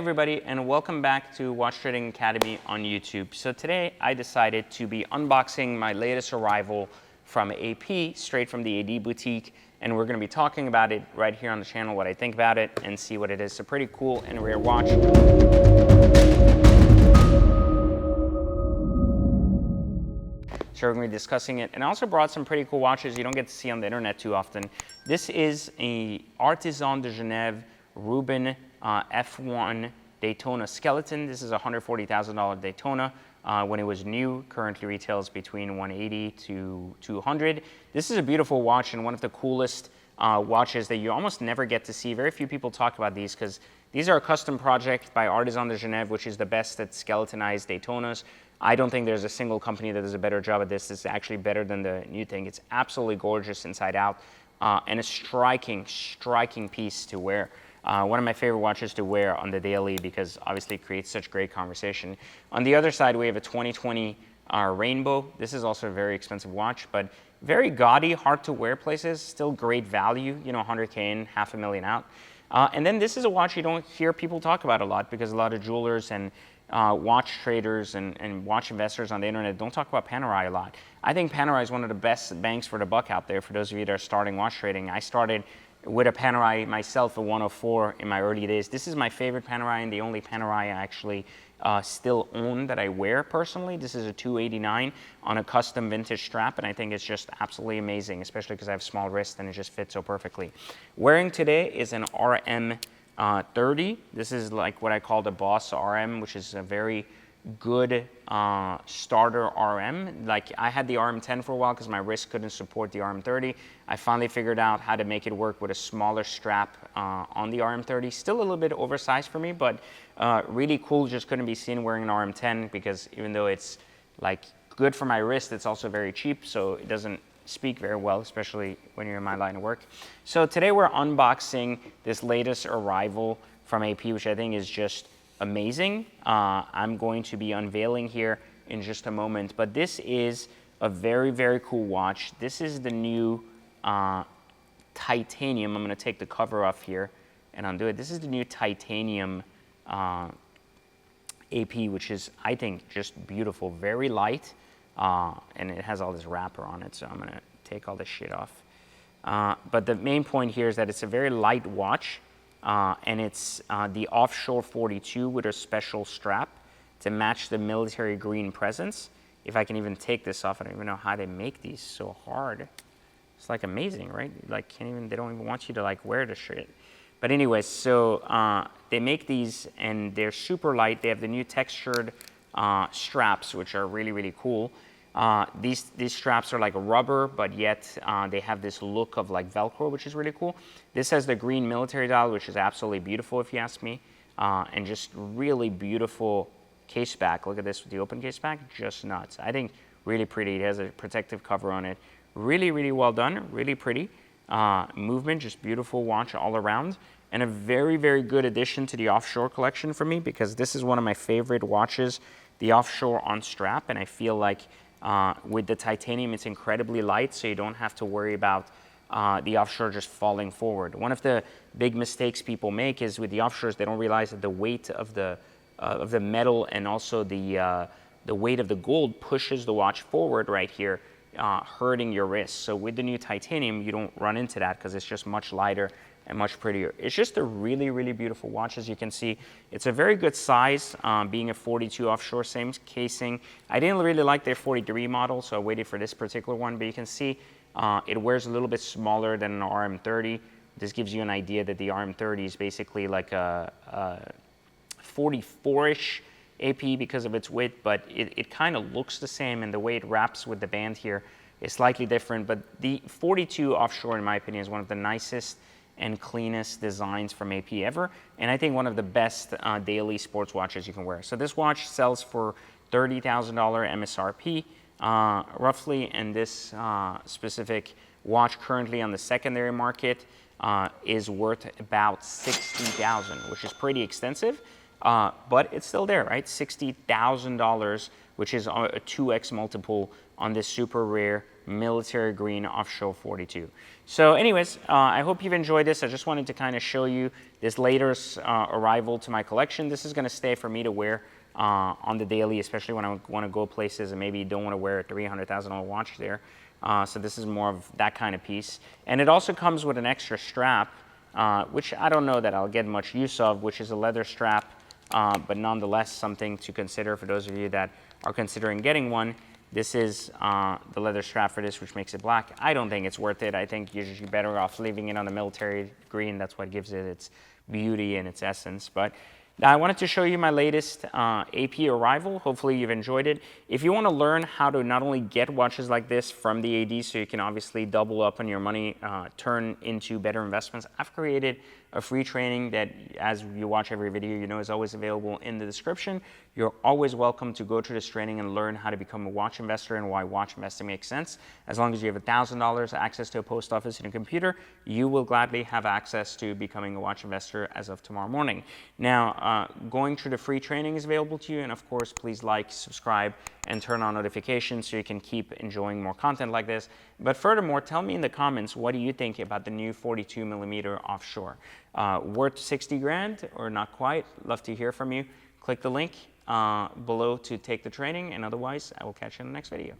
everybody, and welcome back to Watch Trading Academy on YouTube. So today I decided to be unboxing my latest arrival from AP, straight from the AD boutique, and we're going to be talking about it right here on the channel, what I think about it, and see what it is. It's a pretty cool and rare watch. So we're going to be discussing it, and I also brought some pretty cool watches you don't get to see on the internet too often. This is a Artisan de Genève Rubin F1 Daytona skeleton. This is a $140,000 Daytona. When it was new, currently retails between $180 to $200. This is a beautiful watch and one of the coolest watches that you almost never get to see. Very few people talk about these because these are a custom project by Artisan de Genève, which is the best at skeletonized Daytonas. I don't think there's a single company that does a better job at this. It's actually better than the new thing. It's absolutely gorgeous inside out and a striking piece to wear. One of my favorite watches to wear on the daily because obviously it creates such great conversation. On the other side, we have a 2020 Rainbow. This is also a very expensive watch, but very gaudy, hard to wear places, still great value, you know, 100K in, $500,000 out. And then this is a watch you don't hear people talk about a lot because a lot of jewelers and watch traders and watch investors on the internet don't talk about Panerai a lot. I think Panerai is one of the best bangs for the buck out there for those of you that are starting watch trading. I started with a Panerai myself, a 104 in my early days. This is my favorite Panerai and the only Panerai I actually still own that I wear personally. This is a 289 on a custom vintage strap, and I think it's just absolutely amazing, especially because I have small wrists and it just fits so perfectly. Wearing today is an RM 30. This is like what I call the Boss RM, which is a very good starter RM. Like I had the RM10 for a while because my wrist couldn't support the RM30. I finally figured out how to make it work with a smaller strap on the RM30. Still a little bit oversized for me, but really cool. Just couldn't be seen wearing an RM10 because even though it's like good for my wrist, it's also very cheap, so it doesn't speak very well, especially when you're in my line of work. So today we're unboxing this latest arrival from AP, which I think is just amazing. I'm going to be unveiling here in just a moment, but this is a very cool watch. This is the new titanium. I'm going to take the cover off here and undo it. This is the new titanium AP, which is, I think, just beautiful, very light, and it has all this wrapper on it, so I'm going to take all this shit off. But the main point here is that it's a very light watch. And it's the Offshore 42 with a special strap to match the military green presence. If I can even take this off, I don't even know how they make these so hard. It's like amazing, right? Like they don't even want you to like wear the shit. But anyways, so they make these and they're super light. They have the new textured straps, which are really cool. These straps are like rubber, but yet they have this look of like Velcro, which is really cool. This has the green military dial, which is absolutely beautiful if you ask me, and just really beautiful case back. Look at this with the open case back, just nuts. I think really pretty. It has a protective cover on it. Really well done, really pretty. Movement, just beautiful watch all around. And a very good addition to the Offshore collection for me because this is one of my favorite watches, the Offshore on strap, and I feel like with the titanium, it's incredibly light, so you don't have to worry about the Offshore just falling forward. One of the big mistakes people make is with the Offshores, they don't realize that the weight of the metal and also the weight of the gold pushes the watch forward right here, hurting your wrist. So with the new titanium, you don't run into that because it's just much lighter and much prettier. It's just a really beautiful watch. As you can see, it's a very good size, being a 42 Offshore, same casing. I didn't really like their 43 model, so I waited for this particular one, but you can see it wears a little bit smaller than an RM30. This gives you an idea that the RM30 is basically like a 44-ish AP because of its width, but it kind of looks the same, and the way it wraps with the band here is slightly different. But the 42 Offshore, in my opinion, is one of the nicest and cleanest designs from AP ever, and I think one of the best daily sports watches you can wear. So this watch sells for $30,000 MSRP roughly, and this specific watch currently on the secondary market is worth about $60,000, which is pretty extensive, but it's still there, right? $60,000, which is a 2x multiple on this super rare military green offshore 42. So anyways, I hope you've enjoyed this. I just wanted to kind of show you this latest arrival to my collection. This is going to stay for me to wear on the daily, especially when I want to go places and maybe don't want to wear a $300,000 watch there. So this is more of that kind of piece. And it also comes with an extra strap, which I don't know that I'll get much use of, which is a leather strap, but nonetheless something to consider for those of you that are considering getting one. This is the leather strap for this, which makes it black. I don't think it's worth it. I think you're usually better off leaving it on the military green. That's what gives it its beauty and its essence. But I wanted to show you my latest AP arrival. Hopefully you've enjoyed it. If you want to learn how to not only get watches like this from the AD so you can obviously double up on your money, turn into better investments, I've created a free training that, as you watch every video, you know is always available in the description. You're always welcome to go through this training and learn how to become a watch investor and why watch investing makes sense. As long as you have $1,000 access to a post office and a computer, you will gladly have access to becoming a watch investor as of tomorrow morning. Now, going through the free training is available to you, and of course, please like, subscribe, and turn on notifications so you can keep enjoying more content like this. But furthermore, tell me in the comments, what do you think about the new 42mm offshore? Worth 60 grand or not quite? Love to hear from you. Click the link below to take the training, and otherwise, I will catch you in the next video.